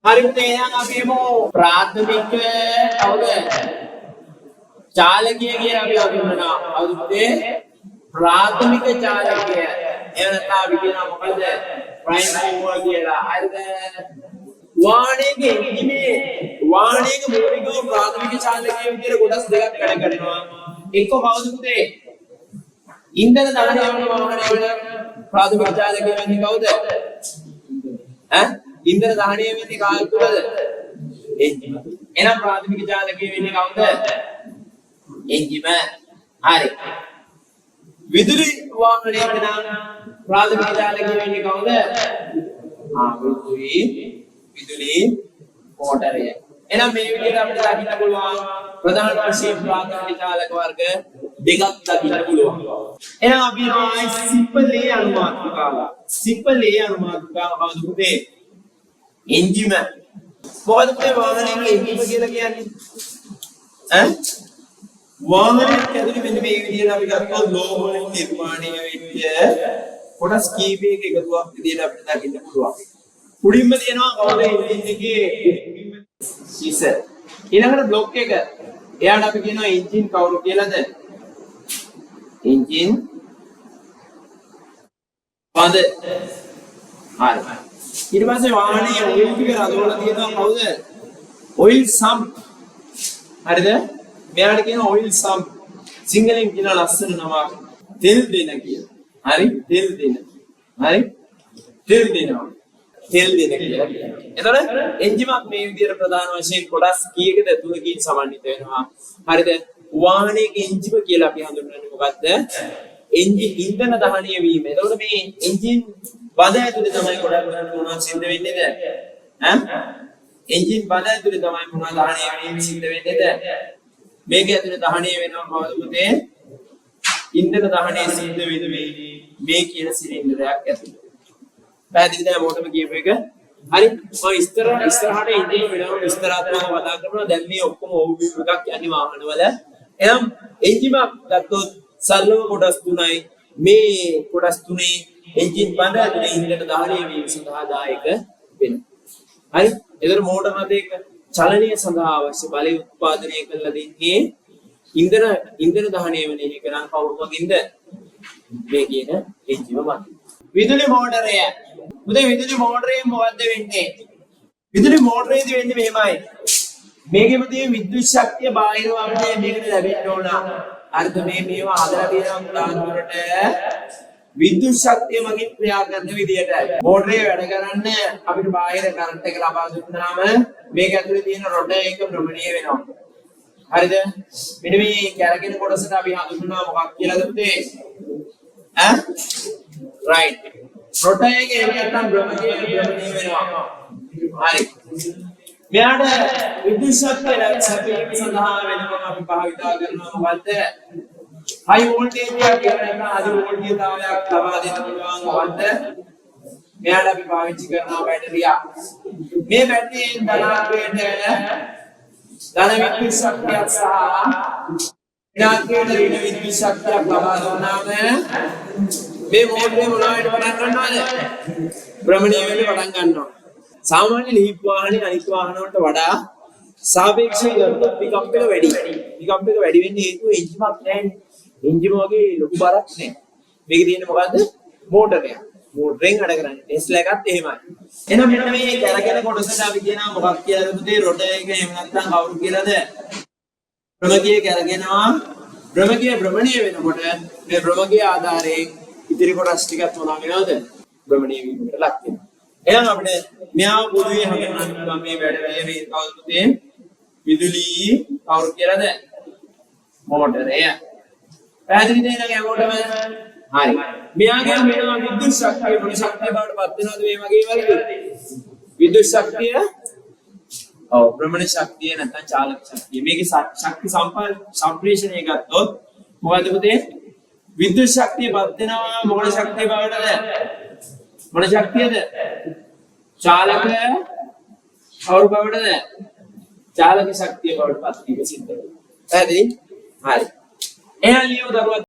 හරි පුතේ එහෙනම් අපි එමු ප්‍රාථමික කවුද? චාලකය කියලා අපි හඳුන්වනවා. කවුද පුතේ? ප්‍රාථමික චාලකය. එහෙම නැත්නම් අපි කියනවා මොකද? ප්‍රයිමරි මූවර් කියලා. හරිද? වාහනයේ මූලික ප්‍රාථමික චාලකය විදිහට කොටස් දෙකක් වැඩ කරනවා. එක්ක කවුද පුතේ? ඉන්ධන දහනය වන වාහනයකට ප්‍රාථමික චාලකය වෙන්නේ කවුද? ඉන්ධන දහනය වෙන්නේ කාර්ය තුලද? එන්ජිම. එහෙනම් ප්‍රාථමික චාලකය වෙන්නේ කවුද? එන්ජිම. හරි. විදුලි වාහනයක නම් ප්‍රාථමික චාලකය වෙන්නේ කවුද? විදුලි මෝටරය. එහෙනම් මේ විදිහට අපිට දකින්න පුළුවන් ප්‍රධාන වශයෙන් ප්‍රාථමික චාලක වර්ග දෙකක් දකින්න පුළුවන්. එහෙනම් අපි ආයි සිම්පල් ඒ අනුමාත්‍රිකාව. සිම්පල් ඒ අනුමාත්‍රිකාව කවුද පුතේ? එන්ජිම. මොකද පුතේ වාහනයේ එන්ජිම කියලා කියන්නේ? වාහනයේ ඇතුලේ මෙන්න මේ විදිහට අපි ගත්තොත් ලෝහ වලින් නිර්මාණය වෙච්ච කොටස් කීපයක එකතුවක් විදිහට අපිට දකින්න පුළුවන්. උඩින්ම තියෙනවා කවුද එන්ජින් එකේ සීසර්. ඊළඟට බ්ලොක් එක. එයාට අපි කියනවා එන්ජින් කවුරු කියලාද? එන්ජින් පද. හරි. ඊට පස්සේ වාහනේ ඔයිල් ටික රඳවලා තියෙනවා කවුද? ඔයිල් සම්ප්. හරිද? මෙයාට කියනවා ඔයිල් සම්ප්. සිංහලෙන් කියන ලස්සන නමක් තෙල් දෙන කියලා. හරි? තෙල් දෙන. හරි? තෙල් දෙනවා. තෙල් දෙන කියලා කියනවා. එතකොට එන්ජිමක් මේ විදිහට ප්‍රධාන වශයෙන් කොටස් කීයකද තුනකින් සමන්විත වෙනවා. හරිද? වාහනයේ එන්ජිම කියලා අපි හඳුන්වන්නේ මොකද්ද? එන්ජින් ඉන්ධන දහනය වීම. එතකොට මේ එන්ජින් බඳ ඇතුලේ තමයි ගොඩක් වෙනට මොනවද සිද්ධ වෙන්නේද? එන්ජින් බඳ ඇතුලේ තමයි මොනවද දහනය වීම සිද්ධ වෙන්නේද? මේක ඇතුලේ දහනය වෙනවා කවුද පුතේ? ඉන්ධන දහනය සිද්ධ වෙන්නේ මේ කියන සිලින්ඩරයක් ඇතුලේ. පැහැදිලිද මොකටද කියපු එක? හරි. මම ඉස්සරහට එන්ජින් වෙනවා විස්තරාත්මකව කතා කරනවා. දැන් මේ ඔක්කොම ඕවර්විව් එකක් යන්නේ වාහනවල. එහෙනම් එන්ජිමක් ගත්තොත් සරලව කොටස් තුනයි. මේ කොටස් තුනේ එන්ජින් බඳ ඇතුලේ ඉන්ධන දහනය වීම සඳහා දායක වෙනවා. හරි. ඒතර මෝටර රථයක චලනය සඳහා අවශ්‍ය බලය උත්පාදනය කරලා දෙන්නේ ඉන්ධන දහනය වෙන එක නම් කවුරු වගේද? මේ කියන එන්ජිම වගේ. විදුලි මෝටරය. උදේ විදුලි මෝටරයෙන් මොකද්ද වෙන්නේ? විදුලි මෝටරයේදී වෙන්නේ මෙහෙමයි. මේකෙම තියෙන විද්‍යුත් ශක්තිය බාහිර වර්ණය මේකට ලැබෙන්න ඕන. අර්ථ මේවා හදලා තියෙනවා උදාහරණයක් විද්‍යුත් ශක්තිය මගින් ක්‍රියා කරන විදියට මෝටරේ වැඩ කරන්න අපිට බාහිර කරන්ට් එක ලබා දුන්නාම මේක ඇතුලේ තියෙන රොටර් එක භ්‍රමණීය වෙනවා. හරිද? මෙන්න මේ කැරකෙන කොටසට අපි හඳුන්වනවා මොකක් කියලාද පුතේ? රයිට්. රොටර් එක එහෙම නැත්නම් භ්‍රමණීය වෙනවා. හරි. මෙයාට විද්‍යුත් ශක්තිය ලැබීම සඳහා වෙනම අපි භාවිතා කරනවා මොකද්ද? හයි වෝල්ටේජ් එකක් කියන අධි වෝල්ටේජතාවයක් ලබා දෙන්න පුළුවන් මොකද්ද? මෙයාට අපි පාවිච්චි කරනවා බැටරියක්. මේ බැටරියෙන් ධනාත්මකයට ධන විද්‍යුත් ශක්තියක් සහ ඍණාත්මකයට ඍණ විද්‍යුත් ශක්තියක් ලබා දුන්නාම මේ මෝටරේ මොනවද පටන් ගන්නවද? භ්‍රමණීය වෙන්න පටන් ගන්නවා. සාමාන්‍ය ලිහිප් වාහනේ අනිත් වාහන වලට වඩා සාපේක්ෂව ගත්තොත් පිකප් එක වැඩි. පිකප් එක වැඩි වෙන්නේ හේතුව එන්ජිමක් නැහැ. එන්ජිම වගේ ලොකු බරක් නැහැ. මේකේ තියෙන්නේ මොකද්ද? මෝටරයක්. මෝටරෙන් වැඩ කරන්නේ. ටෙස්ලා එකත් එහෙමයි. එහෙනම් මෙන්න මේ කැරකෙන කොටසට අපි කියනවා මොකක් කියලාද පුතේ? රොටර් එක එහෙම නැත්නම් කවුරු කියලාද? භ්‍රමකීය කැරගෙනවා. භ්‍රමකීය භ්‍රමණීය වෙනකොට මේ භ්‍රමකීය ආධාරයෙන් ඉතිරි කොටස් ටිකත් මොනවා වෙනවද? භ්‍රමණීය වීමකට ලක් වෙනවා. එහෙනම් අපිට මෙයා පොදුවේ හඳුන්වන්න මේ වැඩේ මේ කවුද පුතේ? විදුලි කවුරු කියලාද? මෝටරය. පැහැදිලිද නේද හැමෝටම? හරි. මෙයාගේ වෙනවා විද්‍යුත් ශක්තිය මොන ශක්තිය බවට පත් වෙනවද මේ වගේ වගේ? විද්‍යුත් ශක්තිය භ්‍රමණ ශක්තිය නැත්නම් චාලක ශක්තිය. මේකේ ශක්ති සම්ප්‍රේෂණය ගත්තොත් මොකද පුතේ? විද්‍යුත් ශක්තිය පත් වෙනවා මොන ශක්තිය බවටද? මොන ශක්තියද? චාලක කවුරු බවටද? චාලක ශක්තිය බවට පත් වීම සිද්ධ වෙනවා. පැහැදිලි? හරි. එහෙනම් ලියමු දරුවා